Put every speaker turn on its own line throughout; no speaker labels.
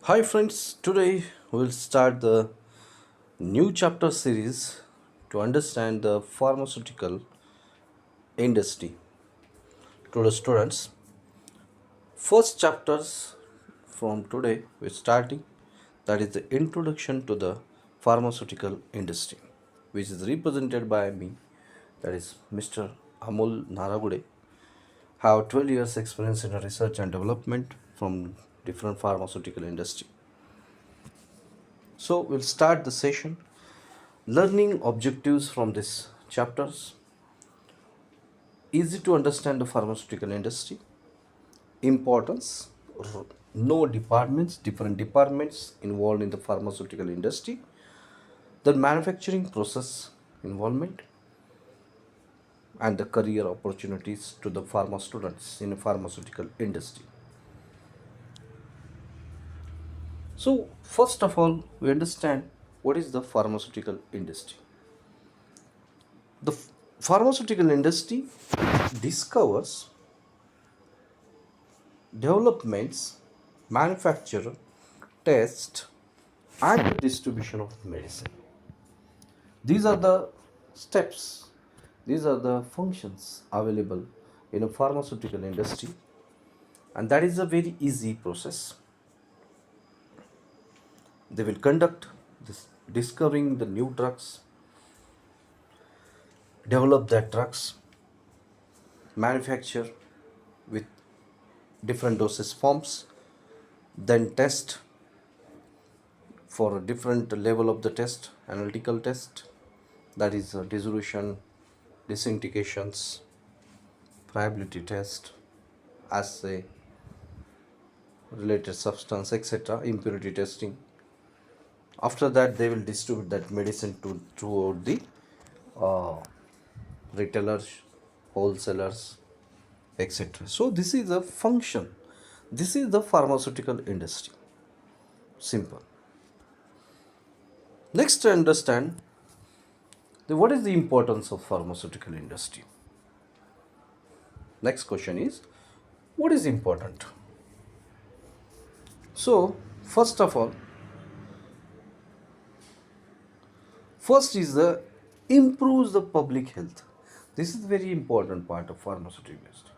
Hi friends, today we'll start the new chapter series to understand the pharmaceutical industry. To the students, first chapters from today we're starting, that is the introduction to the pharmaceutical industry, which is represented by me, that is Mr. Amol Naragude. Have 12 years experience in research and development from different pharmaceutical industry. So we'll start the session. Learning objectives from this chapters: easy to understand the pharmaceutical industry, importance, no departments, different departments involved in the pharmaceutical industry, the manufacturing process involvement, and the career opportunities to the pharma students in the pharmaceutical industry. So, first of all, we understand what is the pharmaceutical industry. The pharmaceutical industry discovers, developments, manufacture, test, and distribution of medicine. These are the steps, these are the functions available in a pharmaceutical industry, and that is a very easy process. They will conduct this discovering the new drugs, develop that drugs, manufacture with different dosage forms, then test for a different level of the test, analytical test, that is dissolution, disintegrations, friability test, assay, related substance, etc., impurity testing. After that, they will distribute that medicine to throughout the uh, retailers, wholesalers, etc. So this is a function. This is the pharmaceutical industry. Simple. Next, to understand what is the importance of pharmaceutical industry. Next question is, what is important? So, first of all, first is the improves the public health. This is very important part of pharmaceutical industry.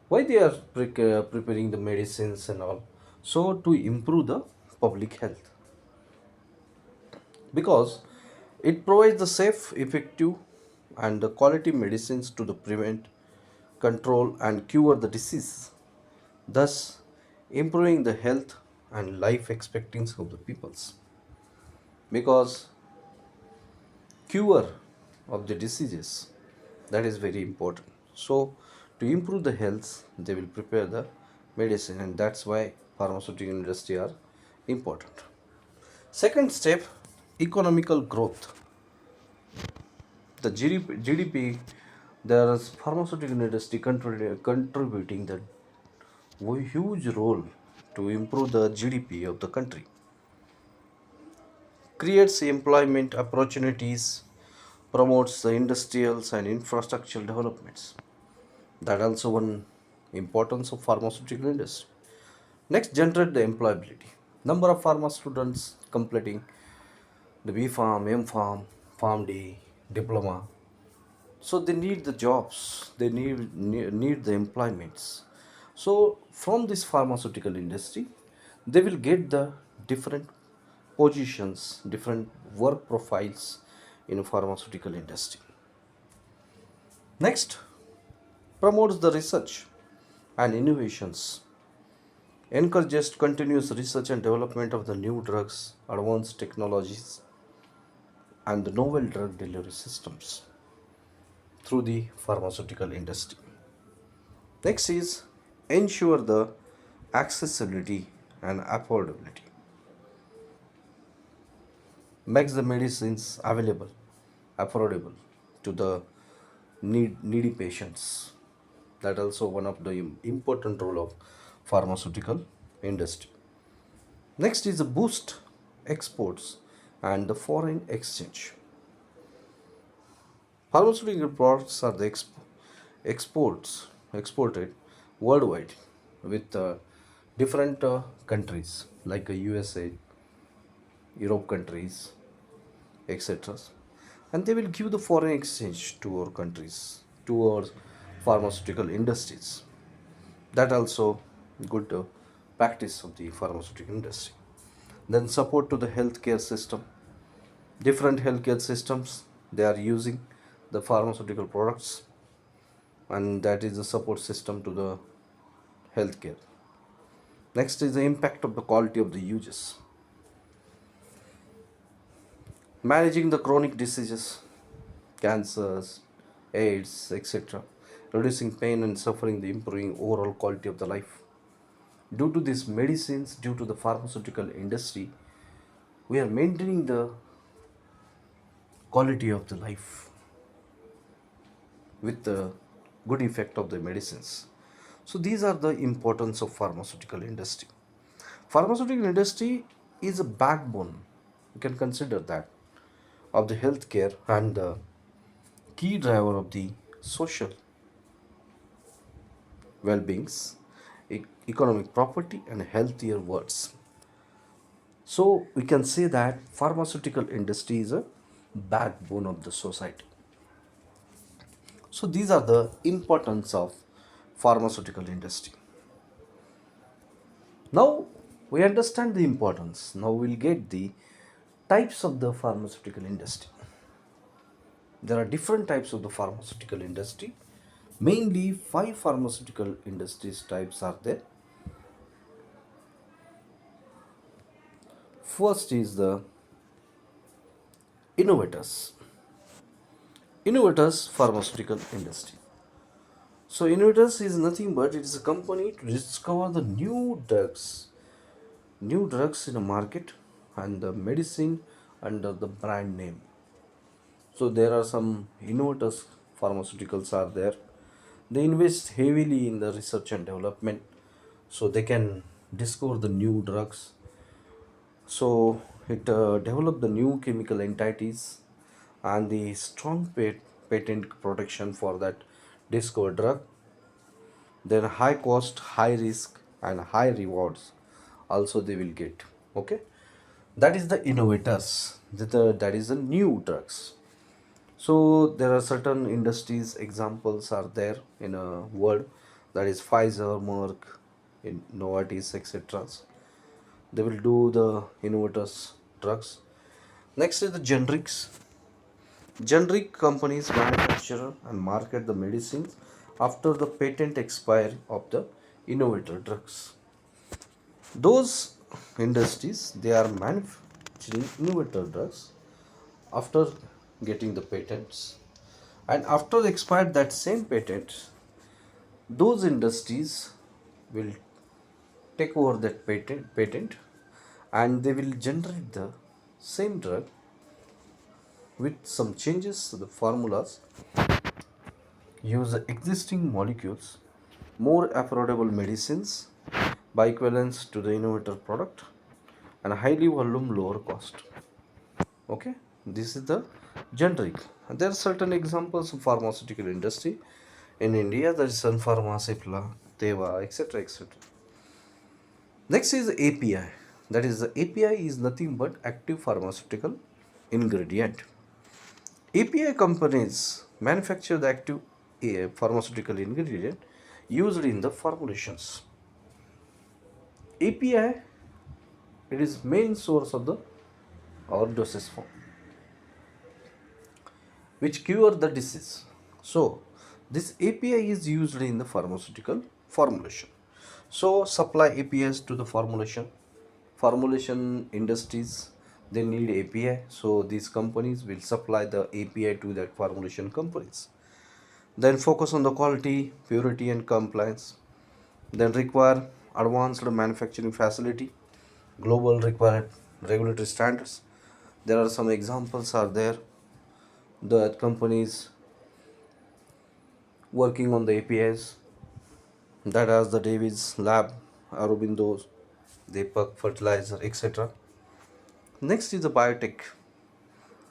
Why they are preparing the medicines and all? So to improve the public health, because it provides the safe, effective, and the quality medicines to the prevent, control, and cure the disease, thus improving the health and life expectancy of the peoples. Because cure of the diseases, that is very important. So to improve the health, they will prepare the medicine, and that's why pharmaceutical industry are important. Second step, economical growth. The GDP, there is pharmaceutical industry contributing the huge role to improve the GDP of the country, creates employment opportunities, promotes the industrials and infrastructural developments. That also one importance of pharmaceutical industry. Next, generate the employability. Number of pharma students completing the B.Pharm, M.Pharm, Pharm.D, diploma. So they need the jobs, they need the employments. So from this pharmaceutical industry, they will get the different positions, different work profiles in pharmaceutical industry. Next, promotes the research and innovations, encourages continuous research and development of the new drugs, advanced technologies, and the novel drug delivery systems through the pharmaceutical industry. Next is ensure the accessibility and affordability, makes the medicines available, affordable to the needy patients. That also one of the important role of pharmaceutical industry. Next is the boost exports and the foreign exchange. Pharmaceutical products are the exported worldwide with different countries. like a USA, Europe countries, etc. And they will give the foreign exchange to our countries, to our pharmaceutical industries. That also good practice of the pharmaceutical industry. Then support to the healthcare system. Different healthcare systems they are using the pharmaceutical products, and that is the support system to the healthcare. Next is the impact of the quality of the uses. Managing the chronic diseases, cancers, AIDS, etc. Reducing pain and suffering, the improving overall quality of the life. Due to these medicines, due to the pharmaceutical industry, we are maintaining the quality of the life with the good effect of the medicines. So these are the importance of pharmaceutical industry. Pharmaceutical industry is a backbone, you can consider that, of the healthcare and the key driver of the social well-beings, economic property and healthier worlds. So we can say that pharmaceutical industry is a backbone of the society. So these are the importance of pharmaceutical industry. Now we understand the importance. Now we'll get the types of the pharmaceutical industry. There are different types of the pharmaceutical industry. Mainly five pharmaceutical industries types are there. First is the innovators. Innovators pharmaceutical industry. So innovators is nothing but it is a company to discover the new drugs in a market and the medicine under the brand name. So there are some innovators pharmaceuticals are there. They invest heavily in the research and development so they can discover the new drugs. So it develop the new chemical entities and the strong patent protection for that discovered drug. Then high cost, high risk and high rewards also they will get. Okay, that is the innovators. That is the new drugs. So there are certain industries examples are there in a world, that is Pfizer, Merck, in Novartis, etc. They will do the innovators drugs. Next is the generics. Generic companies manufacture and market the medicines after the patent expiry of the innovator drugs. Those industries they are manufacturing innovator drugs after getting the patents, and after expired that same patent, those industries will take over that patent and they will generate the same drug with some changes to the formulas, use the existing molecules, more affordable medicines by equivalence to the innovator product, and highly volume lower cost. Okay, this is the generic. And there are certain examples of pharmaceutical industry in India, that is Sun Pharma, Cipla, Teva, etc, etc. Next is API. That is the API is nothing but active pharmaceutical ingredient. API companies manufacture the active pharmaceutical ingredient used in the formulations. API, it is main source of the our dosage form which cure the disease. So this API is used in the pharmaceutical formulation. So supply APIs to the formulation industries, they need API. So these companies will supply the API to that formulation companies. Then focus on the quality, purity and compliance. Then require advanced manufacturing facility, global required regulatory standards. There are some examples are there, the companies working on the APIs, that as the Davis Lab, Aurobindo, Deepak Fertilizer, etc. Next is the biotech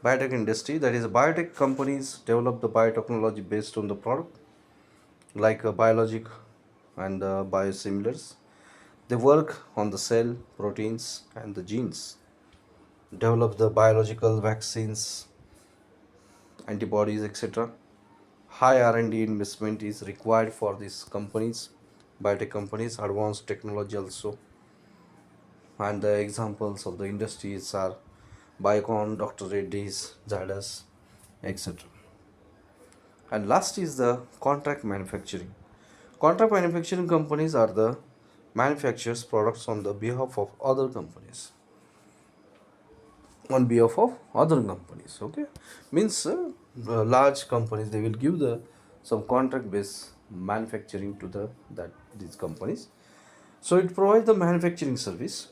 industry. That is, biotech companies develop the biotechnology based on the product like a biologic and biosimilars. They work on the cell, proteins, and the genes, develop the biological vaccines, antibodies, etc. High R&D investment is required for these companies, biotech companies, advanced technology also. And the examples of the industries are Biocon, Dr. Reddy's, Zadas, etc. And last is the contract manufacturing. Contract manufacturing companies are the manufacturers products on the behalf of other companies, on behalf of other companies. Okay, means large companies, they will give the some contract based manufacturing to the that these companies. So it provides the manufacturing service,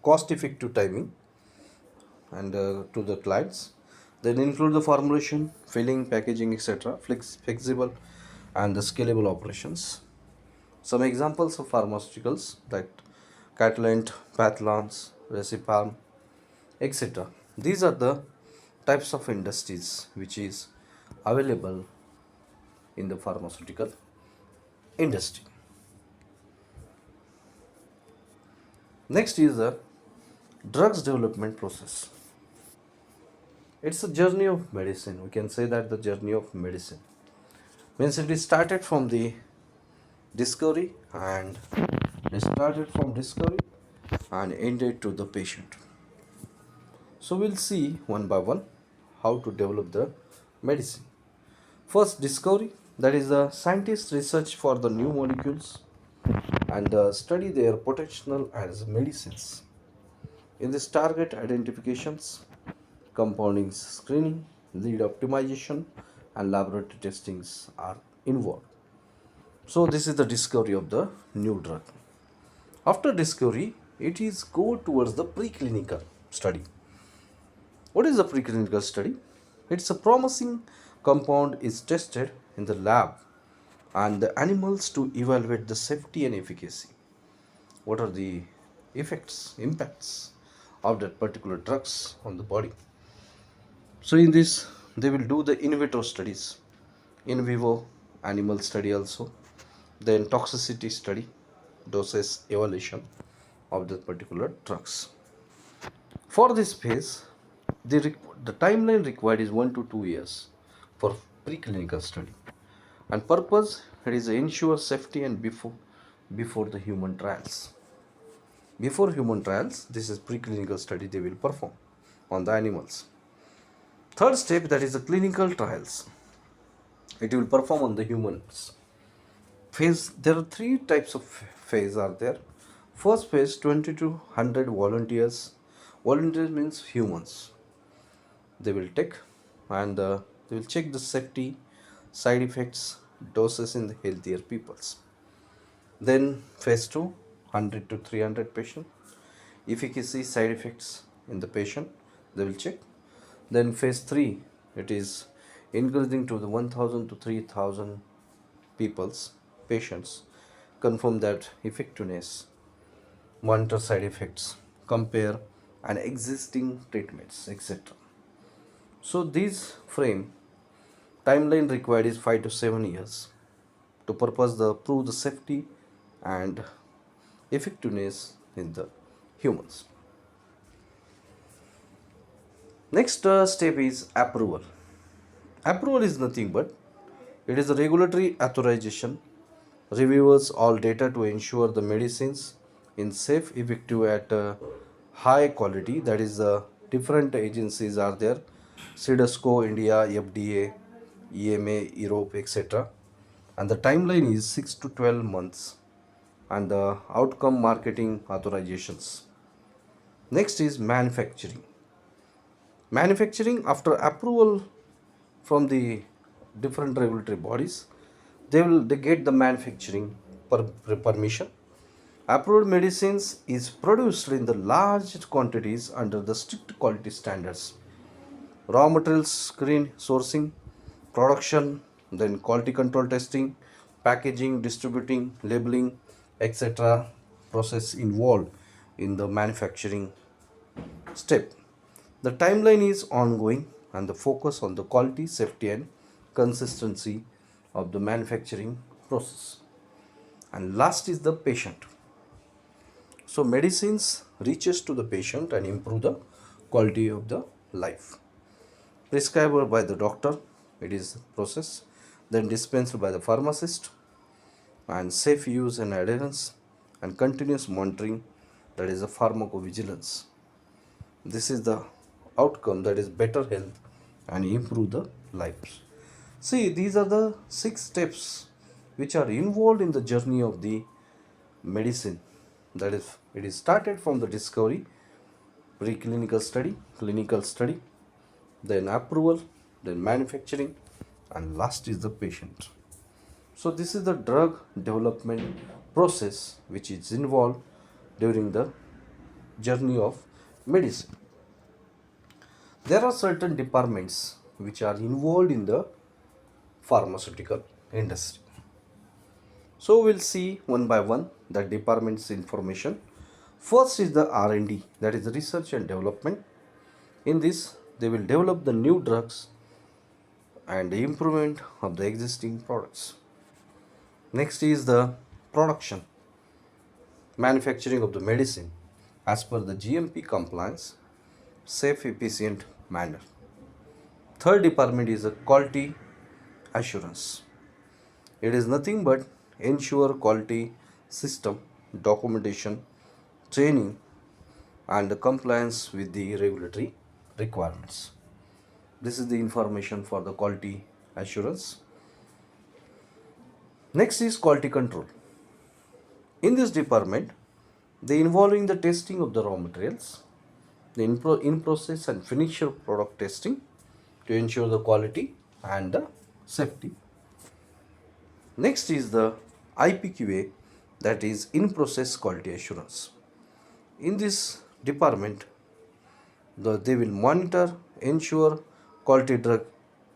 cost effective timing, and to the clients. Then include the formulation, filling, packaging, etc., flexible and the scalable operations. Some examples of pharmaceuticals like Catalent, Pathlons, Recipalm, etc. These are the types of industries which is available in the pharmaceutical industry. Next is the drugs development process. It's a journey of medicine. We can say that the journey of medicine means it is started from the discovery and it started from discovery and ended to the patient. So we'll see one by one how to develop the medicine. First, discovery, that is the scientists research for the new molecules and study their potential as medicines. In this, target identifications, compounding screening, lead optimization, and laboratory testings are involved. So this is the discovery of the new drug. After discovery, it is go towards the preclinical study. What is a preclinical study? It's a promising compound is tested in the lab and the animals to evaluate the safety and efficacy. What are the effects, impacts of that particular drugs on the body? So in this, they will do the in vitro studies, in vivo animal study also, then toxicity study, doses evaluation of that particular drugs. For this phase, the timeline required is 1 to 2 years for preclinical study, and purpose it is to ensure safety and before the human trials. Before human trials, this is preclinical study they will perform on the animals. Third step, that is the clinical trials. It will perform on the humans. Phase, there are three types of phase are there. First phase, 20 to 100 volunteers. Volunteers means humans. They will take and they will check the safety, side effects, doses in the healthier peoples. Then phase 2, 100 to 300 patient, efficacy, side effects in the patient, they will check. Then phase 3, it is increasing to the 1000 to 3000 peoples, patients, confirm that effectiveness, monitor side effects, compare and existing treatments, etc. So this frame timeline required is 5 to 7 years to purpose the prove the safety and effectiveness in the humans. Next step is approval. Approval is nothing but it is a regulatory authorization, reviews all data to ensure the medicines in safe, effective at high quality. That is the different agencies are there: CDSCO, India, FDA, EMA, Europe, etc. And the timeline is 6 to 12 months and the outcome marketing authorizations. Next is manufacturing. Manufacturing after approval from the different regulatory bodies, they get the manufacturing permission. Approved medicines is produced in the large quantities under the strict quality standards. Raw materials screen sourcing, production, then quality control testing, packaging, distributing, labeling, etc. process involved in the manufacturing step. The timeline is ongoing and the focus on the quality, safety, and consistency of the manufacturing process. And last is the patient. So medicines reaches to the patient and improve the quality of the life. Prescribed by the doctor, it is processed, then dispensed by the pharmacist, and safe use and adherence and continuous monitoring, that is the pharmacovigilance. This is the outcome, that is better health and improve the lives. See, these are the 6 steps which are involved in the journey of the medicine. That is, it is started from the discovery, preclinical study, clinical study, then approval, then manufacturing, and last is the patient. So this is the drug development process which is involved during the journey of medicine. There are certain departments which are involved in the pharmaceutical industry. So we'll see one by one the department's information. First is the R&D, that is research and development. In this, they will develop the new drugs and the improvement of the existing products. Next is the production, manufacturing of the medicine as per the GMP compliance, safe, efficient manner. Third department is the quality assurance. It is nothing but ensure quality system, documentation, training, and the compliance with the regulatory requirements. This is the information for the quality assurance. Next is quality control. In this department, they involving the testing of the raw materials, the in-process and finished product testing to ensure the quality and the safety. Next is the IPQA, that is in-process quality assurance. In this department, they will monitor, ensure quality drug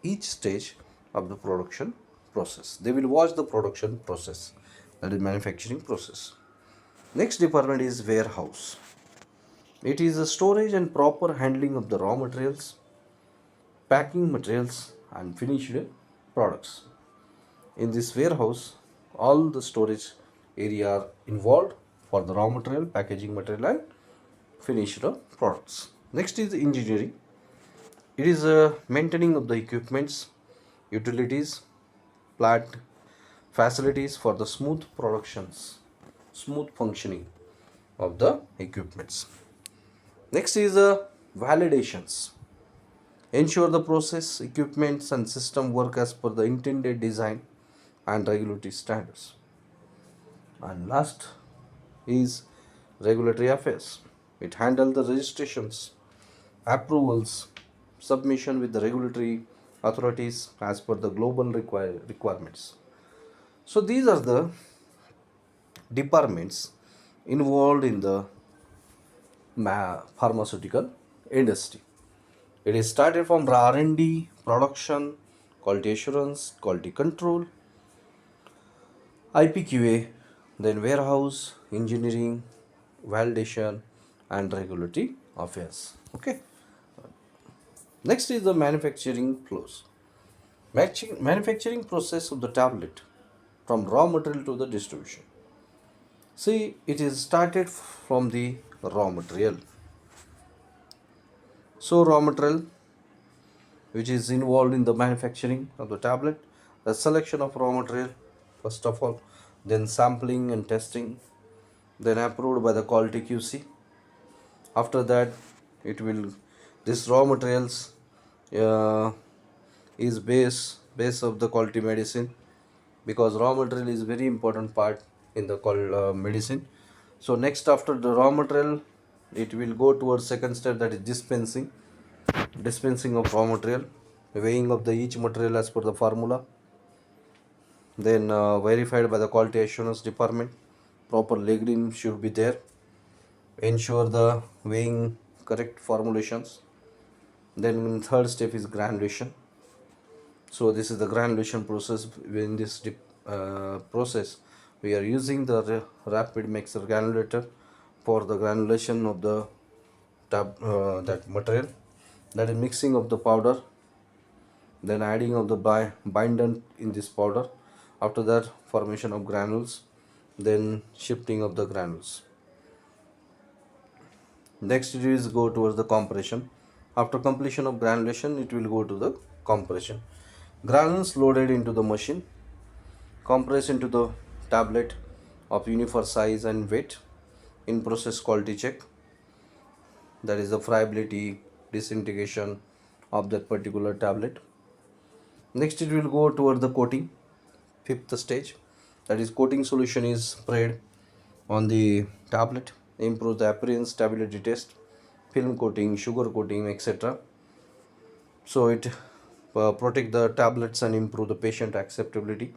each stage of the production process. They will watch the production process, that is manufacturing process. Next department is warehouse. It is the storage and proper handling of the raw materials, packing materials, and finished products. In this warehouse, all the storage area are involved for the raw material, packaging material, and finished products. Next is the engineering. It is maintaining of the equipments, utilities, plant facilities for the smooth productions, smooth functioning of the equipments. Next is validations. Ensure the process, equipments, and system work as per the intended design and regulatory standards. And last is regulatory affairs. It handles the registrations, approvals, submission with the regulatory authorities as per the global requirements. So these are the departments involved in the pharmaceutical industry. It is started from R&D, production, quality assurance, quality control, IPQA, then warehouse, engineering, validation, and regulatory affairs. Okay. Next is the manufacturing flows. Manufacturing process of the tablet from raw material to the distribution. See, it is started from the raw material. So raw material which is involved in the manufacturing of the tablet, the selection of raw material first of all, then sampling and testing, then approved by the quality QC. After that, it will, this raw materials uh, is base of the quality medicine, because raw material is very important part in the medicine. So next, after the raw material, it will go towards second step, that is dispensing of raw material, weighing of the each material as per the formula, then verified by the quality assurance department. Proper labeling should be there, ensure the weighing correct formulations. Then third step is granulation. So this is the granulation process. In this process, we are using the rapid mixer granulator for the granulation of the that material, that is mixing of the powder, then adding of the bindant in this powder. After that, formation of granules, then shifting of the granules. Next it is go towards the compression. After completion of granulation, it will go to the compression. Granules loaded into the machine, compress into the tablet of uniform size and weight. In process quality check, that is the friability, disintegration of that particular tablet. Next it will go toward the coating, fifth stage, that is coating solution is sprayed on the tablet, improve the appearance, stability test, film coating, sugar coating, etc. So it protect the tablets and improve the patient acceptability.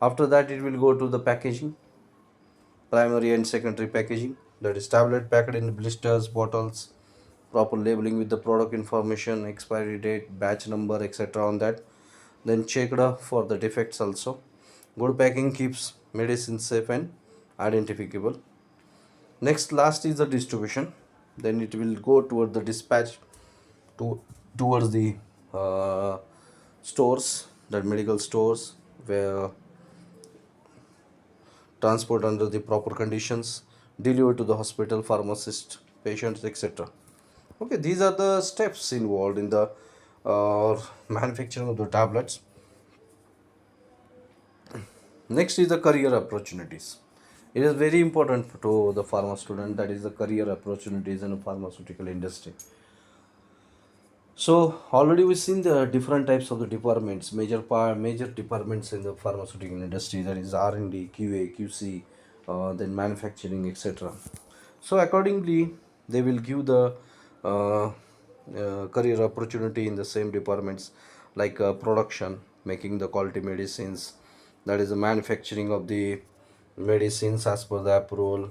After that it will go to the packaging, primary and secondary packaging, that is tablet packed in blisters, bottles, proper labeling with the product information, expiry date, batch number, etc. on that. Then checked for the defects also. Good packing keeps medicine safe and identifiable. Next, last is the distribution. Then it will go toward the dispatch to towards the uh, stores, that medical stores, where transport under the proper conditions, delivered to the hospital, pharmacist, patients, etc. Okay, these are the steps involved in the manufacturing of the tablets. Next is the career opportunities. It is very important to the pharma student, that is the career opportunities in the pharmaceutical industry. So already we've seen the different types of the departments, major departments in the pharmaceutical industry, that is R&D, QA, QC, then manufacturing, etc. So accordingly, they will give the career opportunity in the same departments, like production, making the quality medicines, that is the manufacturing of the medicines as per the approval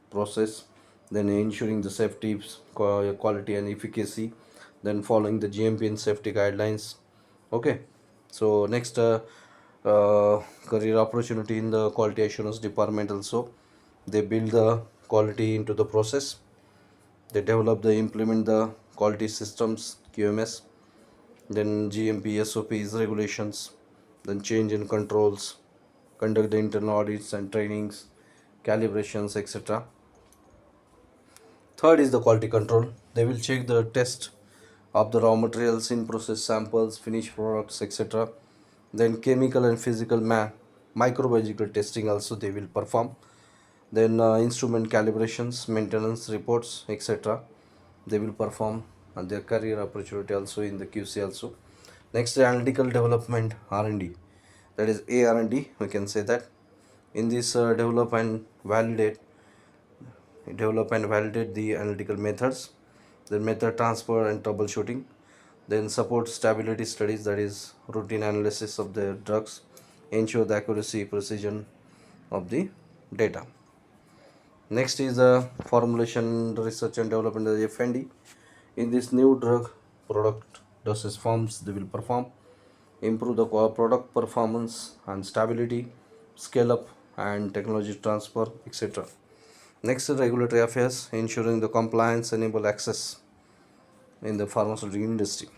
process, then ensuring the safety, quality and efficacy, then following the GMP and safety guidelines. Okay, so next, career opportunity in the quality assurance department also. They build the quality into the process, they develop the implement the quality systems, QMS, then GMP SOPs regulations, then change in controls, conduct the internal audits and trainings, calibrations, etc. Third is the quality control. They will check the test of the raw materials, in process samples, finished products, etc. Then chemical and physical microbiological testing also they will perform. Then instrument calibrations, maintenance reports, etc. they will perform, and their career opportunity also in the QC also. Next, analytical development, R&D, that is AR&D, we can say that. In this develop and validate the analytical methods, then method transfer and troubleshooting, then support stability studies, that is routine analysis of the drugs, ensure the accuracy, precision of the data. Next is the formulation research and development, of the F&D. In this new drug product dosage forms, they will perform, improve the product performance and stability, scale up and technology transfer, etc. Next is regulatory affairs, ensuring the compliance enable access in the pharmaceutical industry.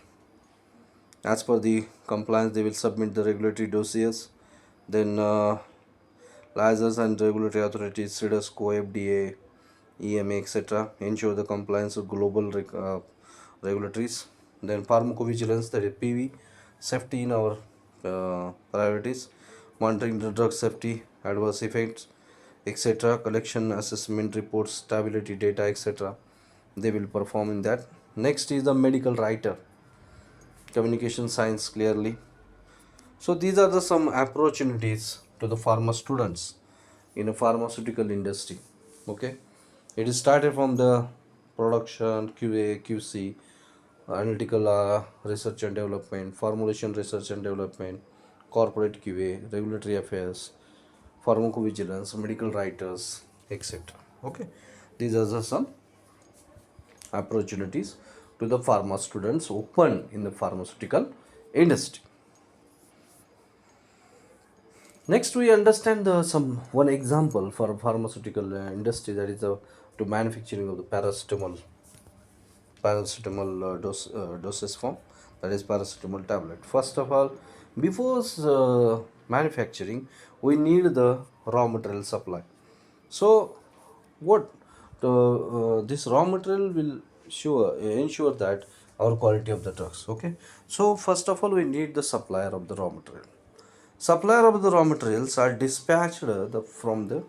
As per the compliance, they will submit the regulatory dossiers, then license and regulatory authorities, CDSCO, FDA, EMA, etc. ensure the compliance with global regulatories. Then pharmacovigilance, that is PV, safety in our priorities, monitoring the drug safety, adverse effects, etc. collection, assessment reports, stability data, etc. they will perform in that. Next is the medical writer, communication science clearly. So these are the some opportunities to the pharma students in a pharmaceutical industry. Okay, it is started from the production, QA, QC, analytical research and development, formulation research and development, corporate QA, regulatory affairs, pharmacovigilance, medical writers, etc. Okay, these are the some opportunities to the pharma students open in the pharmaceutical industry. Next, we understand the some one example for pharmaceutical industry, that is the to manufacturing of the paracetamol dosage form, that is paracetamol tablet. First of all, before manufacturing, we need the raw material supply. So what this raw material will ensure that our quality of the drugs. Okay, so first of all we need the supplier of the raw material. Supplier of the raw materials are dispatched from the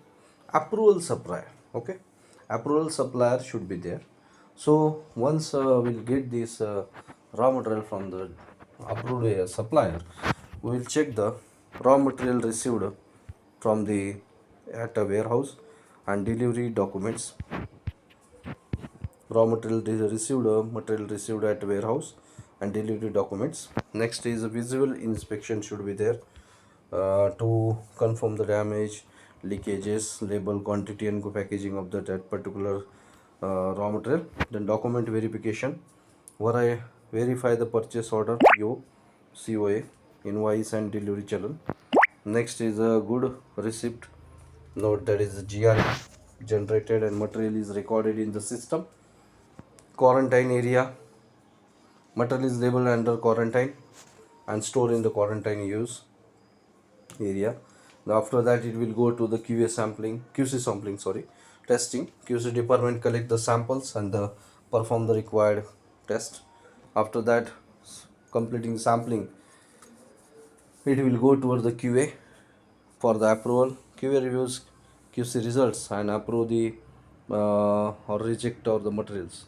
approval supplier. Okay, approval supplier should be there. So once we'll get this raw material from the approved supplier, we will check the raw material received from the at a warehouse and delivery documents. Raw material received, material received at warehouse and delivery documents. Next is a visual inspection should be there to confirm the damage, leakages, label, quantity and packaging of that particular raw material. Then document verification, where I verify the purchase order, PO, COA, invoice and delivery channel. Next is a good receipt note, that is GRE generated and material is recorded in the system. Quarantine area, material is labeled under quarantine and stored in the quarantine use area. Now after that it will go to the QC sampling, sorry, testing. QC department collect the samples and perform the required test. After that, completing sampling, it will go towards the QA for the approval. QA reviews QC results and approve the or reject or the materials.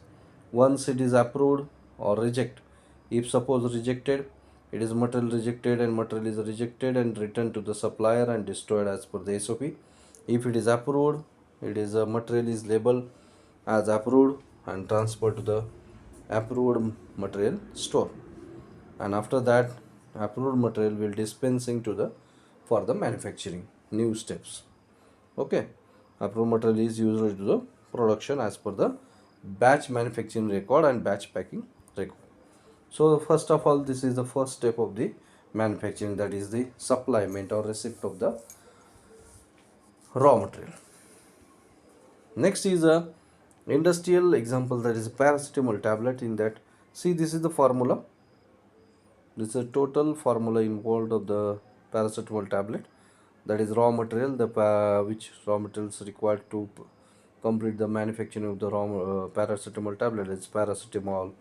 Once it is approved or reject, if suppose rejected, it is material rejected and material is rejected and returned to the supplier and destroyed as per the SOP. If it is approved, it is material is labeled as approved and transferred to the approved material store. And after that, approved material will dispensing to the for the manufacturing new steps. Okay, approved material is usually to the production as per the batch manufacturing record and batch packing record. So first of all, this is the first step of the manufacturing, that is the supplement or receipt of the raw material. Next is a industrial example, that is a paracetamol tablet. In that, see, this is the formula. This is a total formula involved of the paracetamol tablet, that is raw material, the which raw materials required to complete the manufacturing of the raw paracetamol tablet is paracetamol.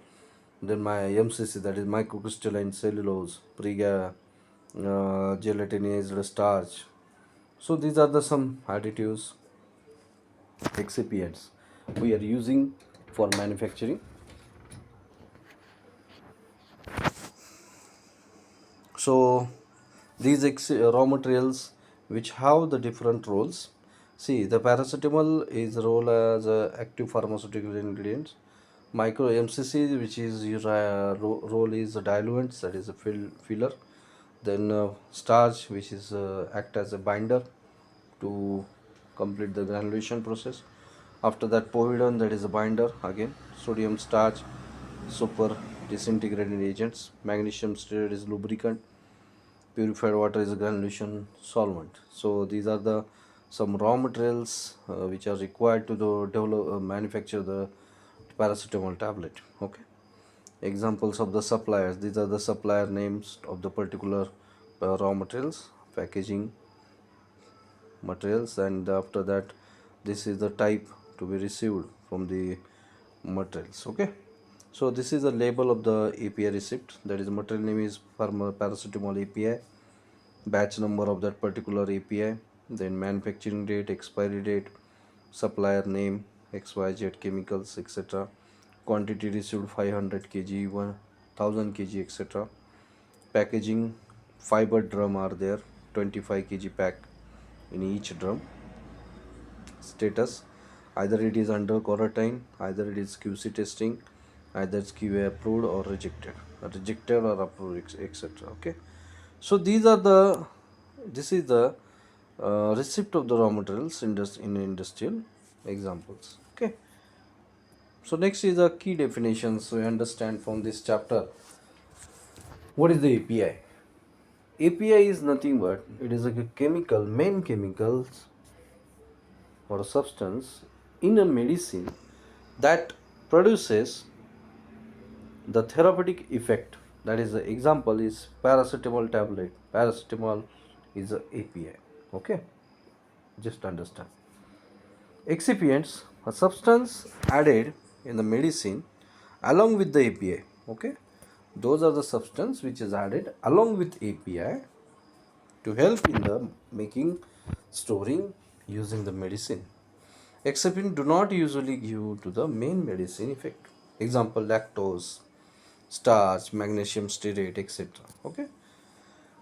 Then my MCC, that is microcrystalline cellulose, gelatinized starch. So these are the some additives, excipients we are using for manufacturing. So these raw materials which have the different roles. See, the paracetamol is role as a active pharmaceutical ingredients. Micro MCC, which is your role is a diluent, that is a filler. Then starch, which is act as a binder to complete the granulation process. After that, povidone, that is a binder again. Sodium starch, super disintegrating agents. Magnesium stearate is lubricant. Purified water is a granulation solvent. So these are the some raw materials which are required to develop manufacture the paracetamol tablet. Okay, examples of the suppliers, these are the supplier names of the particular raw materials, packaging materials, and after that this is the type to be received from the materials. Okay, so this is the label of the API receipt, that is material name is Pharma paracetamol API, batch number of that particular API, then manufacturing date, expiry date, supplier name, XYZ chemicals, etc. Quantity received 500 kg, 1000 kg, etc. Packaging, fiber drum are there, 25 kg pack in each drum. Status, either it is under quarantine, either it is QC testing, either it's QA approved or rejected or approved, etc. Okay, so these are the this is the receipt of the raw materials in industrial examples. Okay, so next is the key definitions. So you understand from this chapter what is the API. API is nothing but it is like a chemical, main chemicals or a substance in a medicine that produces the therapeutic effect. That is the example is paracetamol tablet. Paracetamol is a API. Okay, just understand. Excipients a substance added in the medicine along with the API. Okay, those are the substance which is added along with API to help in the making, storing, using the medicine. Excipients do not usually give to the main medicine effect. Example: lactose, starch, magnesium stearate, etc. Okay.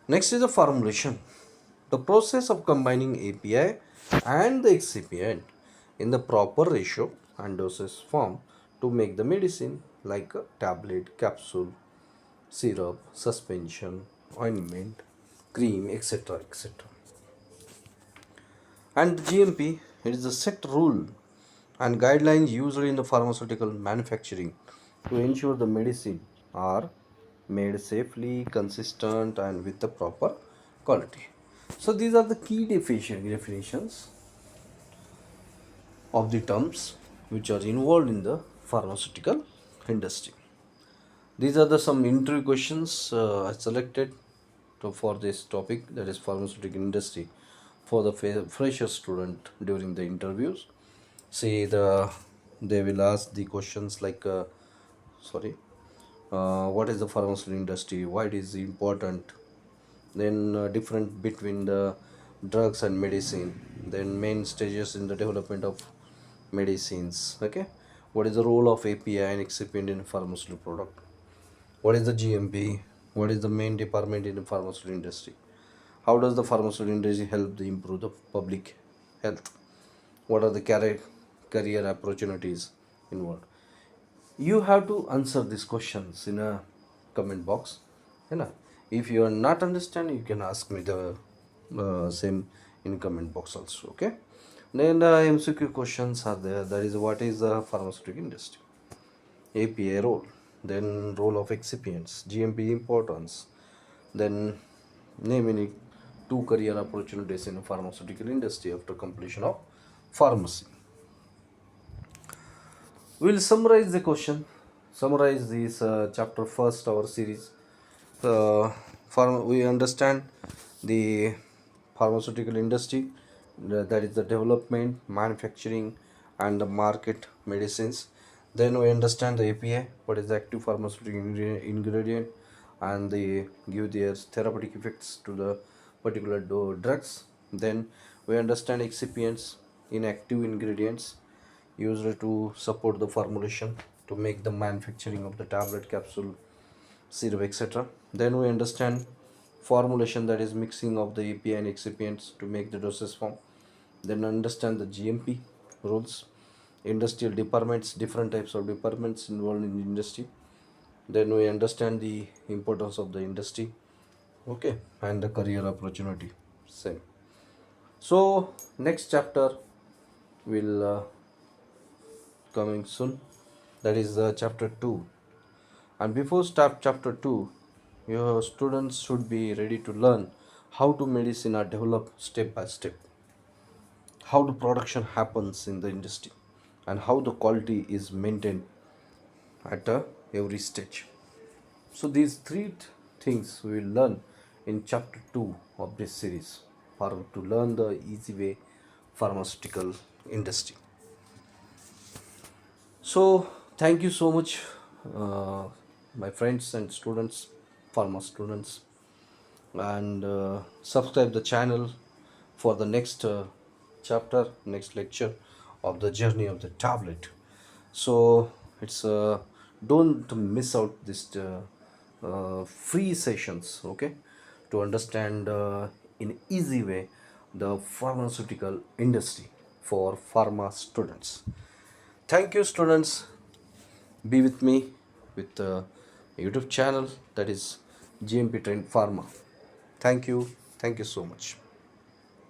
Next is the formulation. The process of combining API and the excipient in the proper ratio and dosage form to make the medicine like a tablet, capsule, syrup, suspension, ointment, cream, etc. etc. And GMP, it is a set rule and guidelines used in the pharmaceutical manufacturing to ensure the medicine are made safely, consistent, and with the proper quality. So these are the key definitions of the terms which are involved in the pharmaceutical industry. These are the some interview questions I selected for this topic, that is pharmaceutical industry, for the fresher student during the interviews. See they will ask the questions like sorry, what is the pharmaceutical industry, why it is important, then different between the drugs and medicine, then main stages in the development of medicines. Okay, what is the role of API and excipient in pharmaceutical product, what is the GMP, what is the main department in the pharmaceutical industry, how does the pharmaceutical industry help to improve the public health, what are the career opportunities involved. You have to answer these questions in a comment box, you know. If you are not understand, you can ask me the same in comment box also. Okay, then MCQ questions are there, that is what is the pharmaceutical industry, API role, then role of excipients, GMP importance, then name any two career opportunities in the pharmaceutical industry after completion of pharmacy. We'll summarize the question, summarize this chapter first, our series. We understand the pharmaceutical industry, that is the development, manufacturing, and the market medicines. Then we understand the API, what is the active pharmaceutical ingredient, and they give their therapeutic effects to the particular drugs. Then we understand excipients, inactive ingredients used to support the formulation to make the manufacturing of the tablet, capsule, syrup, etc. Then we understand formulation, that is mixing of the API and excipients to make the dosage form. Then understand the GMP rules, industrial departments, different types of departments involved in the industry. Then we understand the importance of the industry, okay, and the career opportunity, same. So next chapter will coming soon, that is chapter 2. And before start chapter 2, your students should be ready to learn how to medicine are developed step by step, how the production happens in the industry, and how the quality is maintained at every stage. So these three things we will learn in chapter 2 of this series for to learn the easy way pharmaceutical industry. So thank you so much, uh, my friends and students, pharma students, and subscribe the channel for the next chapter, next lecture of the journey of the tablet. So it's don't miss out this free sessions, okay, to understand in easy way the pharmaceutical industry for pharma students. Thank you, students. Be with me with YouTube channel, that is GMP Trained Pharma. Thank you. Thank you so much.